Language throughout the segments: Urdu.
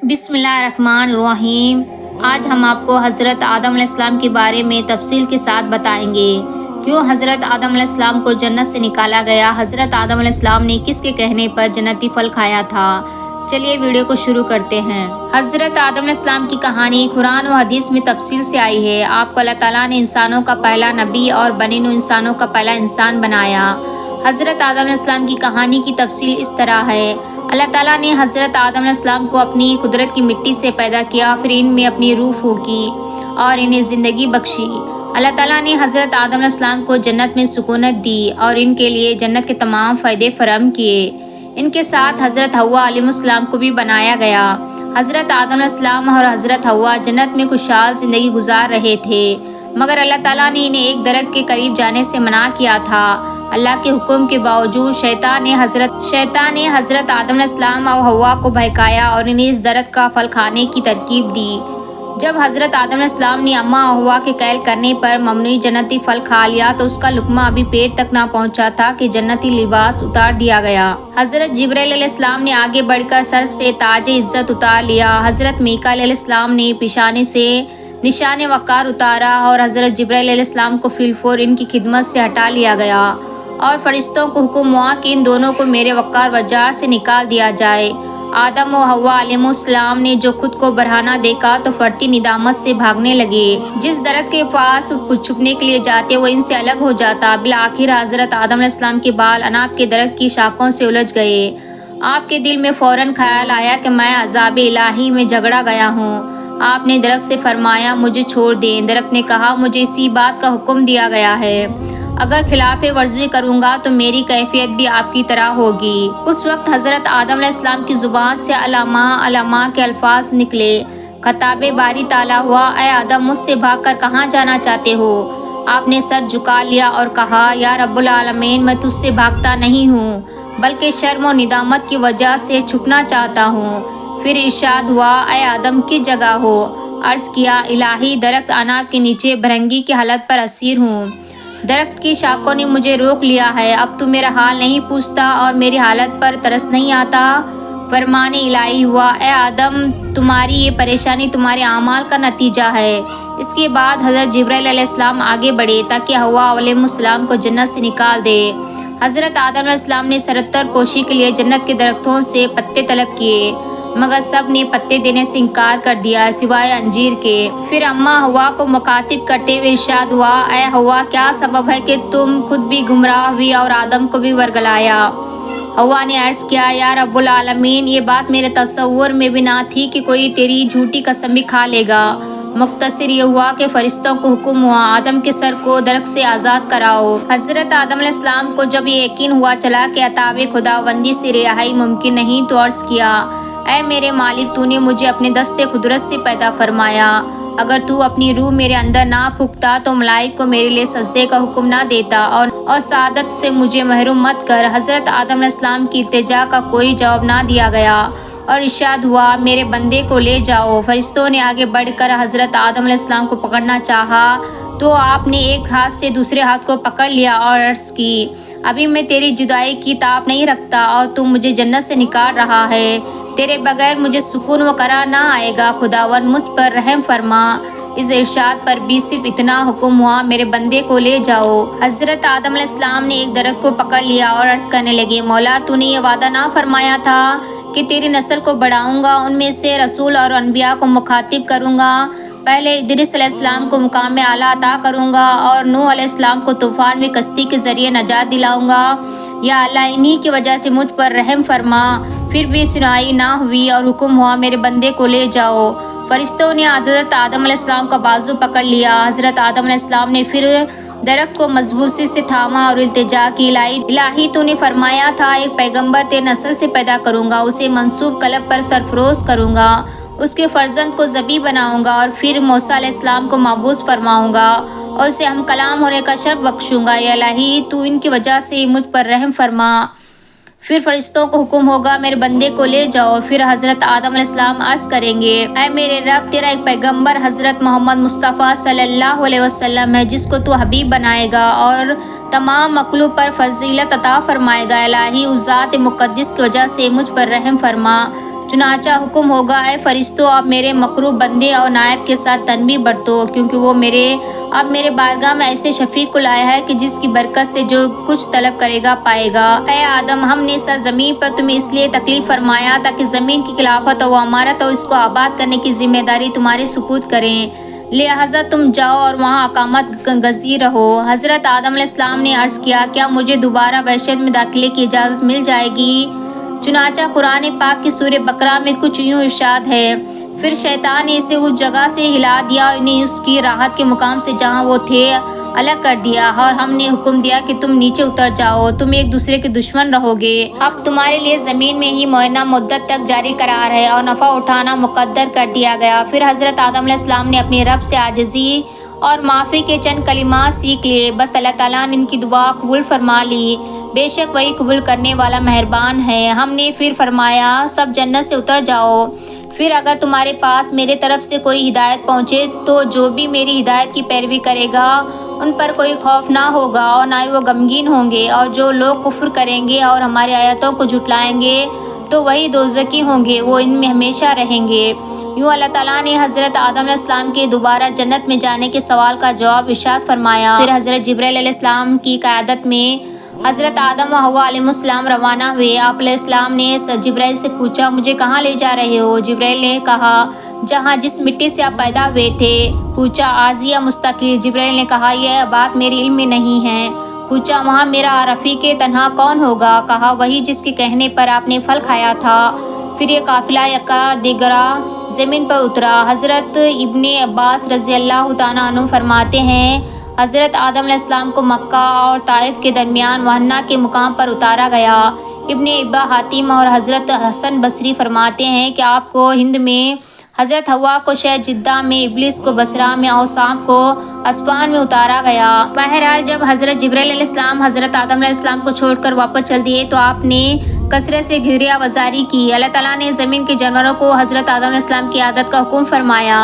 بسم اللہ الرحمن الرحیم۔ آج ہم آپ کو حضرت آدم علیہ السلام کے بارے میں تفصیل کے ساتھ بتائیں گے۔ کیوں حضرت آدم علیہ السلام کو جنت سے نکالا گیا؟ حضرت آدم علیہ السلام نے کس کے کہنے پر جنتی پھل کھایا تھا؟ چلیے ویڈیو کو شروع کرتے ہیں۔ حضرت آدم علیہ السلام کی کہانی قرآن و حدیث میں تفصیل سے آئی ہے۔ آپ کو اللہ تعالیٰ نے انسانوں کا پہلا نبی اور بنی نوع انسانوں کا پہلا انسان بنایا۔ حضرت آدم علیہ السلام کی کہانی کی تفصیل اس طرح ہے۔ اللہ تعالیٰ نے حضرت آدم علیہ السلام کو اپنی قدرت کی مٹی سے پیدا کیا، پھر ان میں اپنی روح پھونکی اور انہیں زندگی بخشی۔ اللہ تعالیٰ نے حضرت آدم علیہ السلام کو جنت میں سکونت دی اور ان کے لیے جنت کے تمام فائدے فراہم کیے۔ ان کے ساتھ حضرت حوا علیہ السلام کو بھی بنایا گیا۔ حضرت آدم علیہ السلام اور حضرت حوا جنت میں خوشحال زندگی گزار رہے تھے، مگر اللہ تعالیٰ نے انہیں ایک درخت کے قریب جانے سے منع کیا تھا۔ اللہ کے حکم کے باوجود شیطان نے حضرت آدم علیہ السلام اور حوا کو بہکایا اور انہیں اس درخت کا پھل کھانے کی ترغیب دی۔ جب حضرت آدم علیہ السلام نے اماں اور حوا کے قید کرنے پر ممنوع جنتی پھل کھا لیا تو اس کا لقمہ ابھی پیٹ تک نہ پہنچا تھا کہ جنتی لباس اتار دیا گیا۔ حضرت جبرائیل علیہ السلام نے آگے بڑھ کر سر سے تاج عزت اتار لیا۔ حضرت میکائیل علیہ السلام نے پیشانی سے نشان وقار اتارا اور حضرت جبرائیل علیہ السلام کو فی الفور ان کی خدمت سے ہٹا لیا گیا اور فرشتوں کو حکم ہوا کہ ان دونوں کو میرے وقار وجار سے نکال دیا جائے۔ آدم و حوا علیہ السلام نے جو خود کو برہنہ دیکھا تو فرتی ندامت سے بھاگنے لگے۔ جس درخت کے پاس چھپنے کے لیے جاتے وہ ان سے الگ ہو جاتا۔ بالآخر حضرت آدم علیہ السلام کے بال اناب کے درخت کی شاخوں سے الجھ گئے۔ آپ کے دل میں فوراً خیال آیا کہ میں عذاب الہی میں جھگڑا گیا ہوں۔ آپ نے درخت سے فرمایا مجھے چھوڑ دیں۔ درخت نے کہا مجھے اسی بات کا حکم دیا گیا ہے، اگر خلاف ورزی کروں گا تو میری کیفیت بھی آپ کی طرح ہوگی۔ اس وقت حضرت آدم علیہ السلام کی زبان سے علامہ کے الفاظ نکلے۔ خطاب باری تعالیٰ ہوا، اے آدم مجھ سے بھاگ کر کہاں جانا چاہتے ہو؟ آپ نے سر جھکا لیا اور کہا یا رب العالمین میں تجھ سے بھاگتا نہیں ہوں بلکہ شرم و ندامت کی وجہ سے چھپنا چاہتا ہوں۔ پھر ارشاد ہوا، اے آدم کس جگہ ہو؟ عرض کیا الہی درخت اناب کے نیچے بھرنگی کی حالت پر اسیر ہوں۔ درخت کی شاخوں نے مجھے روک لیا ہے، اب تو میرا حال نہیں پوچھتا اور میری حالت پر ترس نہیں آتا۔ فرمان الہی ہوا، اے آدم تمہاری یہ پریشانی تمہارے اعمال کا نتیجہ ہے۔ اس کے بعد حضرت جبرائیل علیہ السلام آگے بڑھے تاکہ حوا علیہ السلام کو جنت سے نکال دے۔ حضرت آدم علیہ السلام نے سرتر پوشی کے لیے جنت کے درختوں سے پتے طلب کیے، مگر سب نے پتے دینے سے انکار کر دیا سوائے انجیر کے۔ پھر اماں حوا کو مخاطب کرتے ہوئے ارشاد ہوا، اے حوا کیا سبب ہے کہ تم خود بھی گمراہ ہوئی اور آدم کو بھی ورگلایا؟ حوا نے عرض کیا یا رب العالمین یہ بات میرے تصور میں بھی نہ تھی کہ کوئی تیری جھوٹی قسم بھی کھا لے گا۔ مختصر یہ ہوا کہ فرشتوں کو حکم ہوا آدم کے سر کو درخت سے آزاد کراؤ۔ حضرت آدم علیہ السلام کو جب یہ یقین ہوا چلا کہ عطاء خداوندی سے رہائی ممکن نہیں تو عرض کیا، اے میرے مالک تو نے مجھے اپنے دست قدرت سے پیدا فرمایا، اگر تو اپنی روح میرے اندر نہ پھونکتا تو ملائک کو میرے لیے سجدے کا حکم نہ دیتا اور سعادت سے مجھے محروم مت کر۔ حضرت آدم علیہ السلام کی التجا کا کوئی جواب نہ دیا گیا اور ارشاد ہوا میرے بندے کو لے جاؤ۔ فرشتوں نے آگے بڑھ کر حضرت آدم علیہ السلام کو پکڑنا چاہا تو آپ نے ایک ہاتھ سے دوسرے ہاتھ کو پکڑ لیا اور عرض کی، ابھی میں تیری جدائی کی تاب نہیں رکھتا اور تو مجھے جنت سے نکال رہا ہے، تیرے بغیر مجھے سکون و قرار نہ آئے گا، خداوند مجھ پر رحم فرما۔ اس ارشاد پر بھی صرف اتنا حکم ہوا میرے بندے کو لے جاؤ۔ حضرت آدم علیہ السلام نے ایک درخت کو پکڑ لیا اور عرض کرنے لگے، مولا تو نے یہ وعدہ نہ فرمایا تھا کہ تیری نسل کو بڑھاؤں گا، ان میں سے رسول اور انبیاء کو مخاطب کروں گا، پہلے ادریس علیہ السلام کو مقام اعلیٰ عطا کروں گا اور نوح علیہ السلام کو طوفان میں کشتی کے ذریعے نجات دلاؤں گا، یا اللہ انہی کی وجہ سے مجھ پر رحم فرما۔ پھر بھی سنوائی نہ ہوئی اور حکم ہوا میرے بندے کو لے جاؤ۔ فرشتوں نے حضرت آدم علیہ السلام کا بازو پکڑ لیا۔ حضرت آدم علیہ السلام نے پھر درخت کو مضبوطی سے تھاما اور التجا کی، الہی تو نے فرمایا تھا ایک پیغمبر تیرے نسل سے پیدا کروں گا، اسے منصوب قلب پر سرفروز کروں گا، اس کے فرزند کو ذبیح بناؤں گا اور پھر موسیٰ علیہ السلام کو مبعوث فرماؤں گا اور اسے ہم کلام ہونے کا شرف بخشوں گا، یا الہی تو ان کی وجہ سے مجھ پر رحم فرما۔ پھر فرشتوں کو حکم ہوگا میرے بندے کو لے جاؤ۔ پھر حضرت آدم علیہ السلام عرض کریں گے، اے میرے رب تیرا ایک پیغمبر حضرت محمد مصطفیٰ صلی اللہ علیہ وسلم ہے جس کو تو حبیب بنائے گا اور تمام مخلوق پر فضیلت عطا فرمائے گا، الہی اس ذات مقدس کی وجہ سے مجھ پر رحم فرما۔ چنانچہ حکم ہوگا اے فرشتوں اب میرے مقروب بندے اور نائب کے ساتھ تنبیہ برتو، کیونکہ وہ اب میرے بارگاہ میں ایسے شفیع کو لایا ہے کہ جس کی برکت سے جو کچھ طلب کرے گا پائے گا۔ اے آدم، ہم نے سرزمین پر تمہیں اس لیے تکلیف فرمایا تاکہ زمین کی خلافت و امارت اور اس کو آباد کرنے کی ذمہ داری تمہارے سپرد کریں، لہٰذا تم جاؤ اور وہاں اقامت گزیر رہو۔ حضرت آدم علیہ السلام نے عرض کیا کیا مجھے دوبارہ وحشت میں داخلے کی اجازت مل جائے گی؟ چنانچہ قرآن پاک کی سورہ بقرہ میں کچھ یوں ارشاد ہے، پھر شیطان نے اسے اس جگہ سے ہلا دیا اور انہیں اس کی راحت کے مقام سے جہاں وہ تھے الگ کر دیا، اور ہم نے حکم دیا کہ تم نیچے اتر جاؤ، تم ایک دوسرے کے دشمن رہو گے۔ اب تمہارے لیے زمین میں ہی معینہ مدت تک جاری قرار ہے اور نفع اٹھانا مقدر کر دیا گیا۔ پھر حضرت آدم علیہ السلام نے اپنے رب سے عاجزی اور معافی کے چند کلمات سیکھ لیے، بس اللہ تعالیٰ نے ان کی دعا قبول فرما لی، بے شک وہی قبول کرنے والا مہربان ہے۔ ہم نے پھر فرمایا سب جنت سے اتر جاؤ، پھر اگر تمہارے پاس میرے طرف سے کوئی ہدایت پہنچے تو جو بھی میری ہدایت کی پیروی کرے گا ان پر کوئی خوف نہ ہوگا اور نہ ہی وہ غمگین ہوں گے، اور جو لوگ کفر کریں گے اور ہماری آیتوں کو جھٹلائیں گے تو وہی دوزخی ہوں گے، وہ ان میں ہمیشہ رہیں گے۔ یوں اللہ تعالیٰ نے حضرت آدم علیہ السلام کے دوبارہ جنت میں جانے کے سوال کا جواب ارشاد فرمایا۔ پھر حضرت جبرائیل علیہ السلام کی قیادت میں حضرت آدم و حوا علیہ السلام روانہ ہوئے۔ آپ علیہ السلام نے جبرائیل سے پوچھا مجھے کہاں لے جا رہے ہو؟ جبرائیل نے کہا جہاں جس مٹی سے آپ پیدا ہوئے تھے۔ پوچھا عارضی یا مستقل؟ جبرائیل نے کہا یہ بات میرے علم میں نہیں ہے۔ پوچھا وہاں میرا رفیق تنہا کون ہوگا؟ کہا وہی جس کے کہنے پر آپ نے پھل کھایا تھا۔ پھر یہ قافلہ یکا دیگرا زمین پر اترا۔ حضرت ابن عباس رضی اللہ تعالیٰ عنہ فرماتے ہیں حضرت آدم علیہ السلام کو مکہ اور طائف کے درمیان وہنہ کے مقام پر اتارا گیا۔ ابن ابا حاتم اور حضرت حسن بصری فرماتے ہیں کہ آپ کو ہند میں، حضرت حوا کو شہر جدہ میں، ابلیس کو بصرہ میں اور سانپ کو اسفہان میں اتارا گیا۔ بہرحال جب حضرت جبرائیل علیہ السلام حضرت آدم علیہ السلام کو چھوڑ کر واپس چل دیے تو آپ نے کثرت سے گریہ وزاری کی۔ اللہ تعالیٰ نے زمین کے جانوروں کو حضرت آدم علیہ السلام کی عادت کا حکم فرمایا۔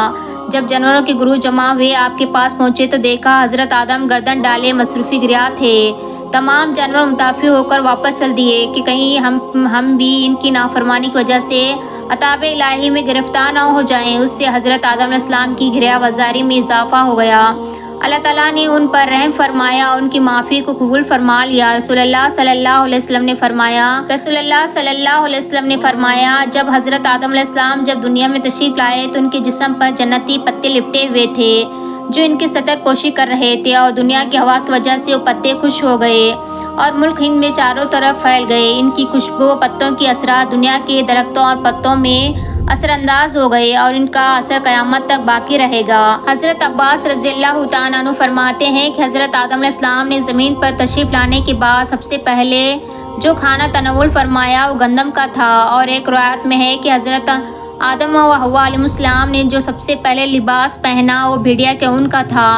جب جانوروں کے گروہ جمع ہوئے آپ کے پاس پہنچے تو دیکھا حضرت آدم گردن ڈالے مصروفی گریہ تھے۔ تمام جانور متفق ہو کر واپس چل دیے کہ کہیں ہم بھی ان کی نافرمانی کی وجہ سے عذاب الہی میں گرفتار نہ ہو جائیں۔ اس سے حضرت آدم علیہ السلام کی گریہ وزاری میں اضافہ ہو گیا۔ اللہ تعالیٰ نے ان پر رحم فرمایا اور ان کی معافی کو قبول فرما لیا۔ رسول اللہ صلی اللہ علیہ وسلم نے فرمایا جب حضرت آدم علیہ السلام جب دنیا میں تشریف لائے تو ان کے جسم پر جنتی پتے لپٹے ہوئے تھے جو ان کی سطر پوشی کر رہے تھے، اور دنیا کی ہوا کی وجہ سے وہ پتے خشک ہو گئے اور ملک ہند میں چاروں طرف پھیل گئے۔ ان کی خوشبو پتوں کی اثرات دنیا کے درختوں اور پتوں میں اثر انداز ہو گئے اور ان کا اثر قیامت تک باقی رہے گا۔ حضرت عباس رضی اللہ تعالیٰ عنہ فرماتے ہیں کہ حضرت آدم علیہ السلام نے زمین پر تشریف لانے کے بعد سب سے پہلے جو کھانا تناول فرمایا وہ گندم کا تھا، اور ایک روایت میں ہے کہ حضرت آدم و حوا علیہ السلام نے جو سب سے پہلے لباس پہنا وہ بھیڑیا کے اون کا تھا۔